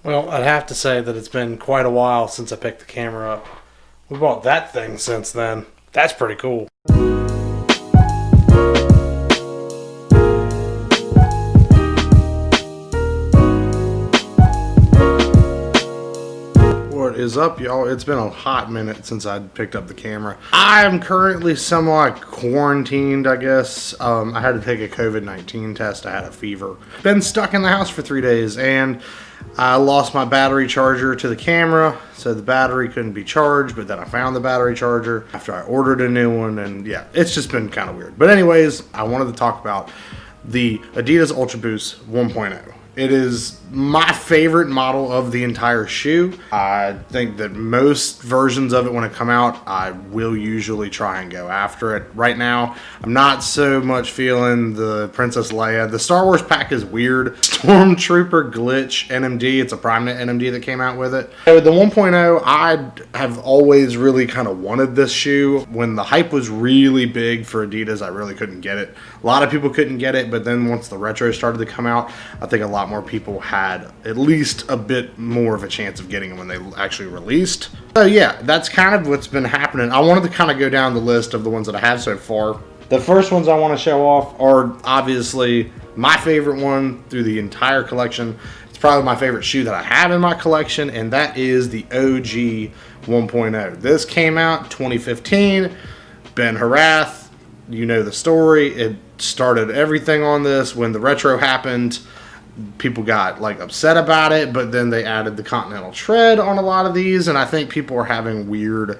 Well, I'd have to say that it's been quite a while since I picked the camera up. We bought that thing since then. That's pretty cool. What is up, y'all? It's been a hot minute since I picked up the camera. I'm currently somewhat quarantined, I guess. I had to take a COVID-19 test. I had a fever. Been stuck in the house for 3 days, and I lost my battery charger to the camera, so the battery couldn't be charged, but then I found the battery charger after I ordered a new one, and yeah, it's just been kind of weird. But anyways, I wanted to talk about the ADIDAS Ultraboost 1.0. It is my favorite model of the entire shoe. I think that most versions of it, when it come out, I will usually try and go after it. Right now, I'm not so much feeling the Princess Leia. The Star Wars pack is weird. Stormtrooper Glitch NMD, it's a PrimeNet NMD that came out with it. So the 1.0, I have always really kind of wanted this shoe. When the hype was really big for Adidas, I really couldn't get it. A lot of people couldn't get it, but then once the retro started to come out, I think a lot more people had at least a bit more of a chance of getting them when they actually released. So yeah, that's kind of what's been happening. I wanted to kind of go down the list of the ones that I have so far. The first ones I want to show off are obviously my favorite one through the entire collection. It's probably my favorite shoe that I have in my collection, and that is the OG 1.0. This came out 2015. Ben Harath, you know the story. It started everything on this. When the retro happened, people got like upset about it, but then they added the Continental Tread on a lot of these, and I think people are having weird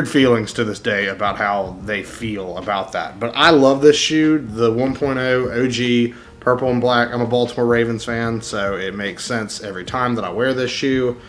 feelings to this day about how they feel about that. But I love this shoe, the 1.0 OG, purple and black. I'm a Baltimore Ravens fan, so it makes sense every time that I wear this shoe.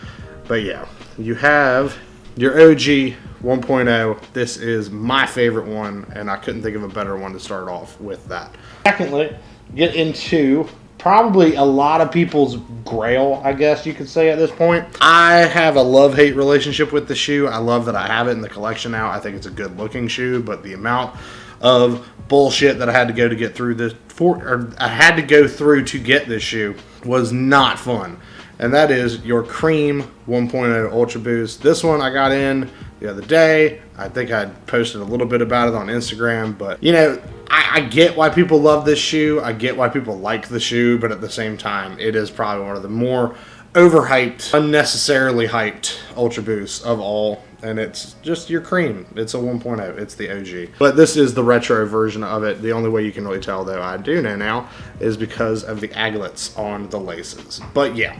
But yeah, you have your OG 1.0. This is my favorite one, and I couldn't think of a better one to start off with that. Secondly, get into probably a lot of people's grail, I guess you could say at this point. I have a love-hate relationship with the shoe. I love that I have it in the collection now. I think it's a good-looking shoe, but the amount of bullshit that I had to go to get through this to get this shoe was not fun. And that is your Cream 1.0 Ultra Boost. This one I got in the other day. I think I posted a little bit about it on Instagram, but you know, I get why people love this shoe. I get why people like the shoe, but at the same time, it is probably one of the more overhyped, unnecessarily hyped Ultra Boosts of all. And it's just your cream. It's a 1.0. It's the OG. But this is the retro version of it. The only way you can really tell, though, I do know now, is because of the aglets on the laces. But yeah,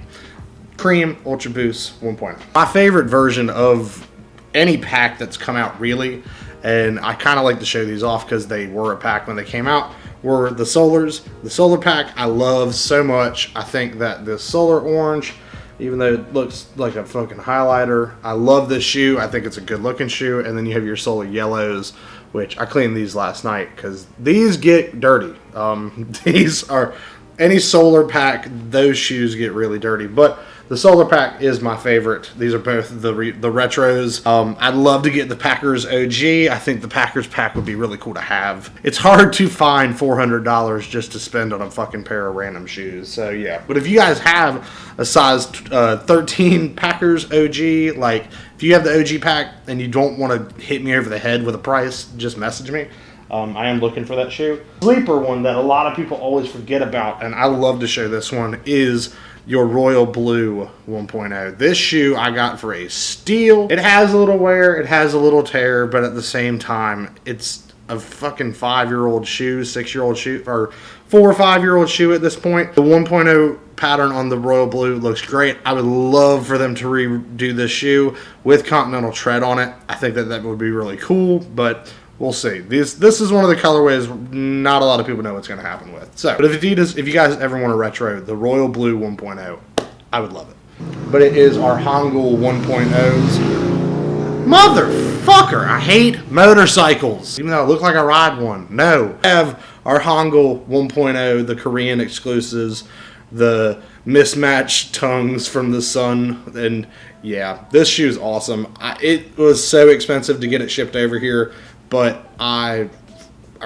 Cream Ultra Boost 1.0. My favorite version of any pack that's come out, really, and I kind of like to show these off because they were a pack when they came out, were the Solars. The Solar pack I love so much. I think that this Solar Orange, even though it looks like a fucking highlighter, I love this shoe. I think it's a good looking shoe. And then you have your Solar Yellows, which I cleaned these last night because these get dirty. These are, any Solar pack, those shoes get really dirty. But the Solar pack is my favorite. These are both the retros. I'd love to get the Packers OG. I think the Packers pack would be really cool to have. It's hard to find $400 just to spend on a fucking pair of random shoes. So yeah. But if you guys have a size 13 Packers OG, like if you have the OG pack and you don't want to hit me over the head with a price, just message me. I am looking for that shoe. Sleeper one that a lot of people always forget about, and I love to show this one, is your Royal Blue 1.0. This shoe I got for a steal. It has a little wear, it has a little tear, but at the same time, it's a fucking 5-year-old shoe, 6-year-old shoe, or 4 or 5-year-old shoe at this point. The 1.0 pattern on the Royal Blue looks great. I would love for them to redo this shoe with Continental Tread on it. I think that would be really cool, but we'll see. This is one of the colorways not a lot of people know what's going to happen with. So, but if you guys ever want a retro, the Royal Blue 1.0, I would love it. But it is our Hangul 1.0s. Motherfucker, I hate motorcycles. Even though I look like I ride one. No. I have our Hangul 1.0, the Korean exclusives, the mismatched tongues from the sun, and yeah, this shoe is awesome. It was so expensive to get it shipped over here, but I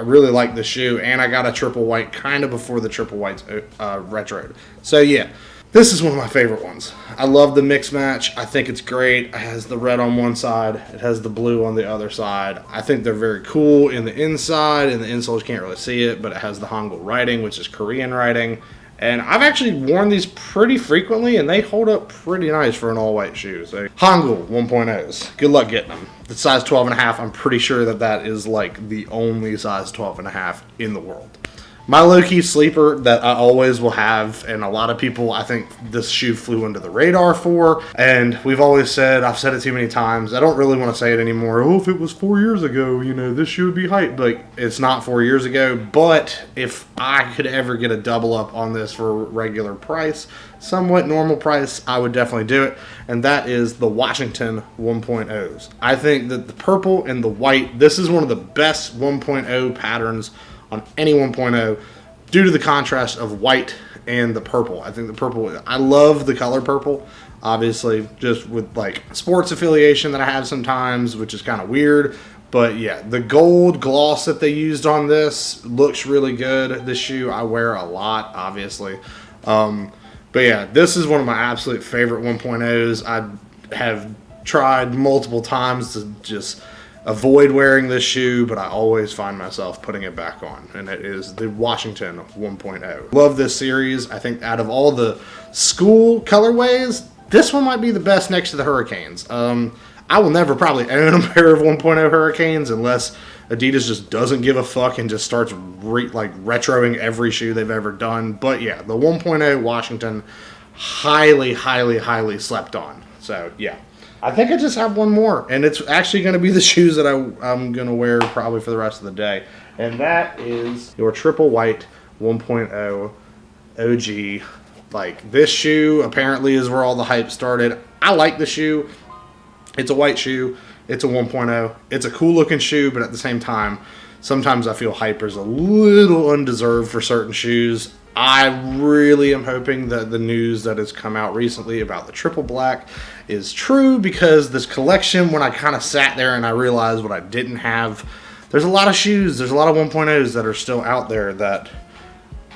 really like the shoe, and I got a triple white kind of before the triple whites retroed. So yeah, This is one of my favorite ones. I love the mix match. I think it's great. It has the red on one side. It has the blue on the other side. I think they're very cool in the inside, and the insoles you can't really see it, but it has the Hangul writing, which is Korean writing. And I've actually worn these pretty frequently, and they hold up pretty nice for an all-white shoe. So Hangul 1.0s. Good luck getting them. The size 12.5, I'm pretty sure that is like the only size 12.5 in the world. My low-key sleeper that I always will have, and a lot of people, I think this shoe flew under the radar for, and we've always said, I've said it too many times, I don't really want to say it anymore, oh, if it was 4 years ago, you know, this shoe would be hype, but it's not 4 years ago, but if I could ever get a double up on this for a regular price, somewhat normal price, I would definitely do it, and that is the Washington 1.0s. I think that the purple and the white, this is one of the best 1.0 patterns on any 1.0 due to the contrast of white and the purple. I think the purple, I love the color purple, obviously, just with like sports affiliation that I have sometimes, which is kind of weird. But yeah, the gold gloss that they used on this looks really good. This shoe I wear a lot, obviously. But yeah, this is one of my absolute favorite 1.0s. I have tried multiple times to just avoid wearing this shoe, but I always find myself putting it back on, and it is the Washington 1.0. Love this series. I think out of all the school colorways, this one might be the best next to the Hurricanes. I will never probably own a pair of 1.0 Hurricanes unless Adidas just doesn't give a fuck and just starts retroing every shoe they've ever done. But yeah, the 1.0 Washington, highly, highly, highly slept on. So yeah. I think I just have one more, and it's actually going to be the shoes that I'm going to wear probably for the rest of the day, and that is your triple white 1.0 OG. Like, this shoe apparently is where all the hype started. I like the shoe. It's a white shoe. It's a 1.0. It's a cool looking shoe, but at the same time, sometimes I feel hype is a little undeserved for certain shoes. I really am hoping that the news that has come out recently about the triple black is true, because this collection, when I kind of sat there and I realized what I didn't have, there's a lot of shoes, there's a lot of 1.0s that are still out there that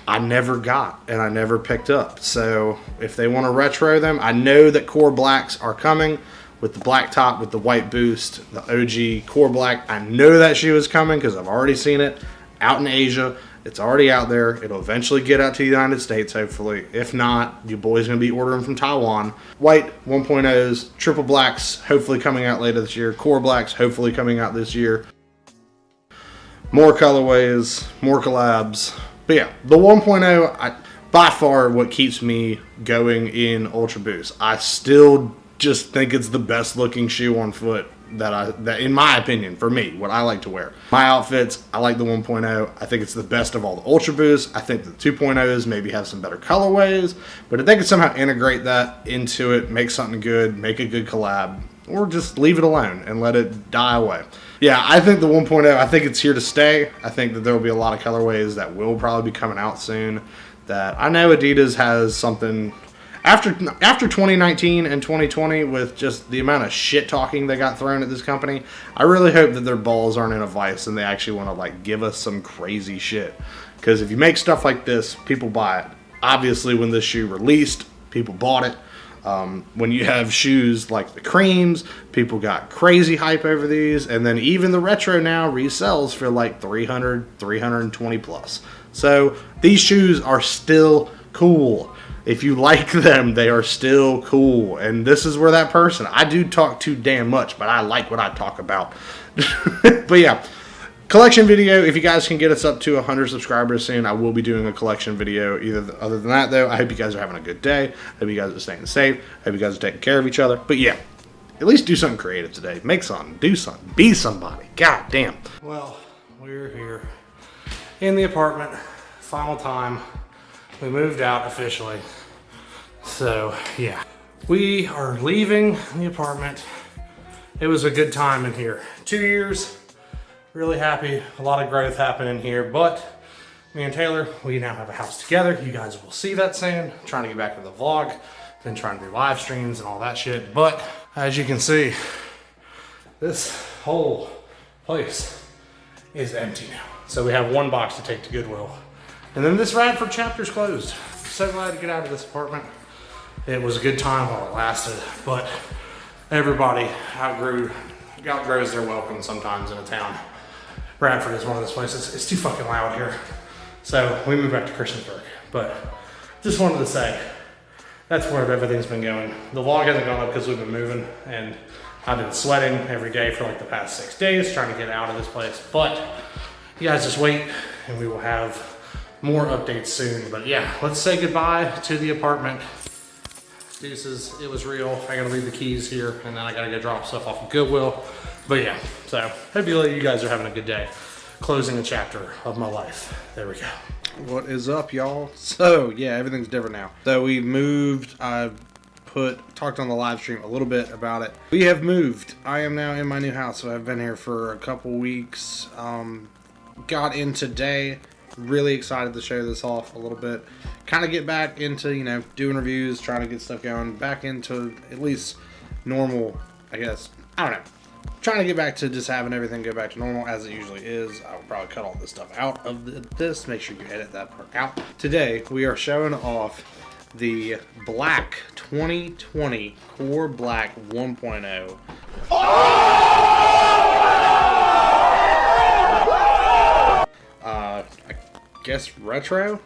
I never got and I never picked up. So if they want to retro them, I know that core blacks are coming with the black top with the white boost, the OG core black. I know that shoe is coming because I've already seen it out in Asia. It's already out there. It'll eventually get out to the United States, hopefully. If not, your boy's going to be ordering from Taiwan. White 1.0s, triple blacks, hopefully coming out later this year. Core blacks, hopefully coming out this year. More colorways, more collabs. But yeah, the 1.0, by far what keeps me going in Ultraboost. I still just think it's the best looking shoe on foot that in my opinion, for me, what I like to wear. My outfits, I like the 1.0. I think it's the best of all the Ultraboosts. I think the 2.0s maybe have some better colorways, but if they could somehow integrate that into it, make something good, make a good collab, or just leave it alone and let it die away. Yeah, I think the 1.0, I think it's here to stay. I think that there will be a lot of colorways that will probably be coming out soon, that I know Adidas has something. After 2019 and 2020, with just the amount of shit talking they got thrown at this company, I really hope that their balls aren't in a vice and they actually want to like give us some crazy shit. Because if you make stuff like this, people buy it. Obviously, when this shoe released, people bought it. When you have shoes like the creams, people got crazy hype over these, and then even the retro now resells for like 300, 320 plus. So these shoes are still cool. If you like them, they are still cool. And this is where that person, I do talk too damn much, but I like what I talk about. But yeah, collection video. If you guys can get us up to 100 subscribers soon, I will be doing a collection video. Other than that, though, I hope you guys are having a good day. I hope you guys are staying safe. I hope you guys are taking care of each other. But yeah, at least do something creative today. Make something. Do something. Be somebody. God damn. Well, we're here in the apartment. Final time. We moved out officially. So, yeah. We are leaving the apartment. It was a good time in here. 2 years. Really happy. A lot of growth happening here. But me and Taylor, we now have a house together. You guys will see that soon. I'm trying to get back to the vlog. Been trying to do live streams and all that shit. But as you can see, this whole place is empty now. So we have one box to take to Goodwill. And then this Radford chapter's closed. So glad to get out of this apartment. It was a good time while it lasted, but everybody outgrows their welcome sometimes in a town. Bradford is one of those places. It's too fucking loud here. So we moved back to Christiansburg, but just wanted to say, that's where everything's been going. The vlog hasn't gone up because we've been moving, and I've been sweating every day for like the past 6 days trying to get out of this place. But you guys just wait and we will have more updates soon. But yeah, let's say goodbye to the apartment. Deuces, it was real. I gotta leave the keys here and then I gotta go drop stuff off at Goodwill. But yeah, so hope you guys are having a good day. Closing a chapter of my life. There we go. What is up, y'all? So yeah, everything's different now. So we moved. I've talked on the live stream a little bit about it. We have moved. I am now in my new house. So I've been here for a couple weeks. Got in today. Really excited to show this off a little bit. Kind of get back into, you know, doing reviews, trying to get stuff going. Back into at least normal, I guess. I don't know. Trying to get back to just having everything go back to normal as it usually is. I will probably cut all this stuff out of this. Make sure you edit that part out. Today, we are showing off the Black 2020 Core Black 1.0. I guess retro?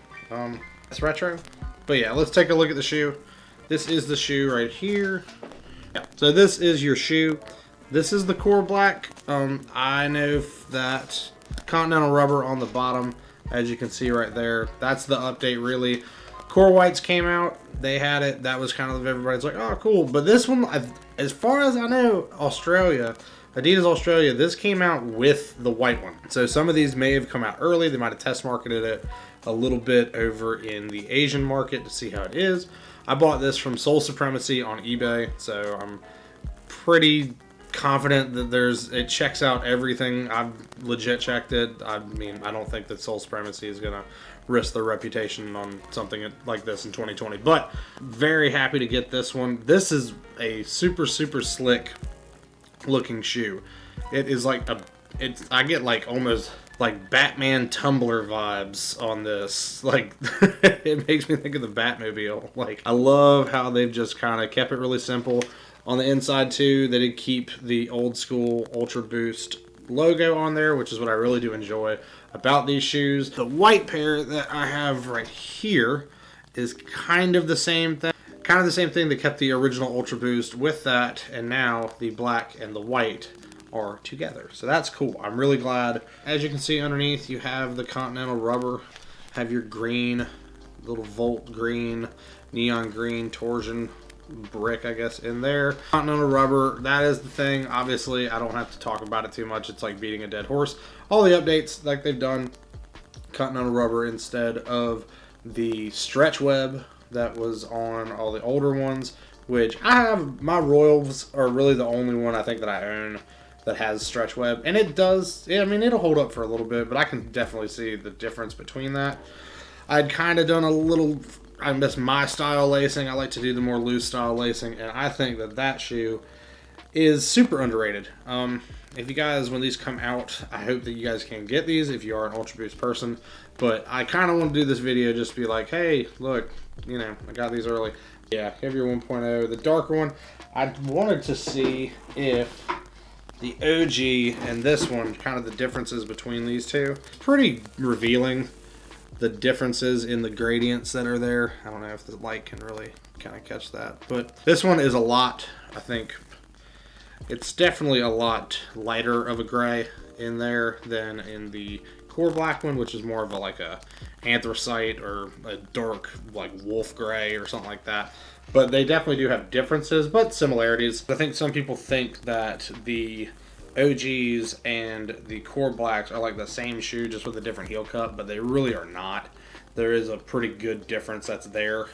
It's retro. But yeah, let's take a look at the shoe. This is the shoe right here. Yeah, so this is your shoe. This is the Core Black. I know that Continental rubber on the bottom, as you can see right there. That's the update, really. Core Whites came out. They had it. That was kind of everybody's like, oh, cool. But this one, as far as I know, Australia, Adidas Australia, this came out with the white one. So some of these may have come out early. They might have test marketed it a little bit over in the Asian market to see how it is. I bought this from Soul Supremacy on eBay, so I'm pretty confident that it checks out everything. I've legit checked it. I mean, I don't think that Soul Supremacy is gonna risk their reputation on something like this in 2020, but very happy to get this one. This is a super slick looking shoe. It is like I get like almost like Batman Tumbler vibes on this. Like it makes me think of the Batmobile. Like I love how they've just kind of kept it really simple. On the inside too, they did keep the old school Ultraboost logo on there, which is what I really do enjoy about these shoes. The white pair that I have right here is kind of the same thing. Kind of the same thing. They kept the original Ultraboost with that, and now the black and the white are together. So that's cool. I'm really glad. As you can see underneath, you have the Continental rubber, have your green, little Volt green, neon green torsion brick, I guess, in there. Continental rubber, that is the thing. Obviously, I don't have to talk about it too much. It's like beating a dead horse. All the updates, like they've done, Continental rubber instead of the stretch web that was on all the older ones, which I have. My Royals are really the only one I think that I own that has stretch web, and it does. Yeah, I mean, it'll hold up for a little bit, but I can definitely see the difference between that. I'd kind of done a little, I miss my style lacing. I like to do the more loose style lacing, and I think that shoe is super underrated. If you guys, when these come out, I hope that you guys can get these if you are an Ultraboost person. But I kind of want to do this video just to be like, hey, look, you know, I got these early. Yeah, have your 1.0, the darker one. I wanted to see if the OG and this one, kind of the differences between these two. Pretty revealing, the differences in the gradients that are there. I don't know if the light can really kind of catch that. But this one is a lot, I think, it's definitely a lot lighter of a gray in there than in the Core Black one, which is more of a anthracite or a dark like wolf gray or something like that. But they definitely do have differences, but similarities. I think some people think that the OGs and the Core Blacks are like the same shoe, just with a different heel cup, but they really are not. There is a pretty good difference that's there.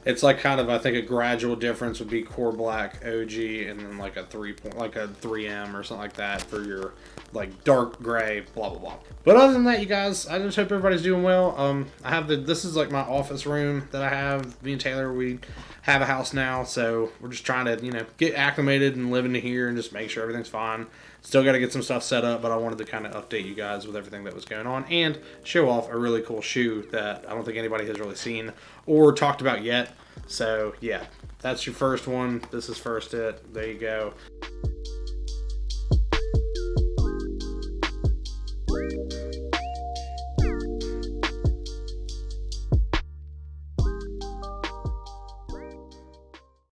It's like kind of, I think, a gradual difference would be Core Black OG and then like a 3M or something like that for your like dark gray, blah blah blah. But other than that, you guys, I just hope everybody's doing well. I have this is like my office room that I have. Me and Taylor, we have a house now, so we're just trying to, you know, get acclimated and live into here and just make sure everything's fine. Still got to get some stuff set up, but I wanted to kind of update you guys with everything that was going on and show off a really cool shoe that I don't think anybody has really seen or talked about yet. So yeah, that's your first one. This is first it. There you go.